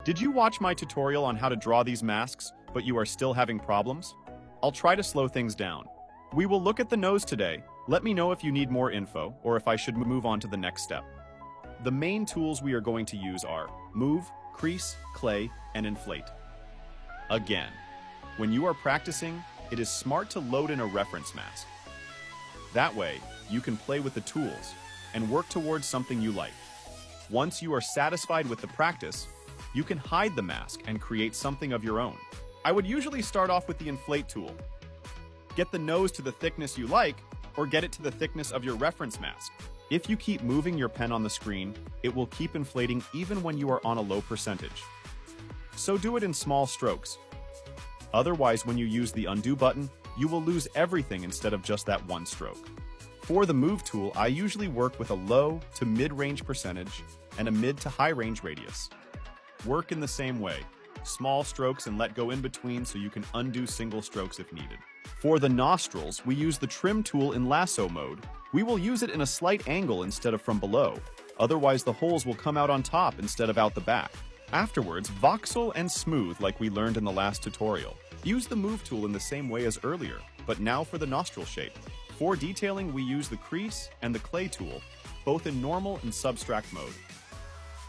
Did you watch my tutorial on how to draw these masks, but you are still having problems? I'll try to slow things down. We will look at the nose today. Let me know if you need more info or if I should move on to the next step. The main tools we are going to use are move, crease, clay, and inflate. Again, when you are practicing, it is smart to load in a reference mask. That way, you can play with the tools and work towards something you like. Once you are satisfied with the practice, you can hide the mask and create something of your own. I would usually start off with the inflate tool. Get the nose to the thickness you like, or get it to the thickness of your reference mask. If you keep moving your pen on the screen, it will keep inflating even when you are on a low percentage. So do it in small strokes. Otherwise, when you use the undo button, you will lose everything instead of just that one stroke. For the move tool, I usually work with a low to mid-range percentage and a mid to high-range radius. Work in the same way, small strokes and let go in between so you can undo single strokes if needed. For the nostrils, we use the trim tool in lasso mode. We will use it in a slight angle instead of from below, otherwise the holes will come out on top instead of out the back. Afterwards, voxel and smooth like we learned in the last tutorial. Use the move tool in the same way as earlier, but now for the nostril shape. For detailing, we use the crease and the clay tool, both in normal and subtract mode.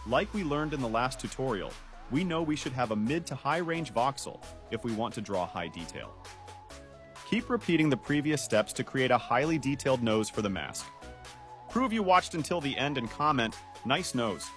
Like we learned in the last tutorial, we know we should have a mid to high range voxel if we want to draw high detail. Keep repeating the previous steps to create a highly detailed nose for the mask. Prove you watched until the end and comment, "Nice nose."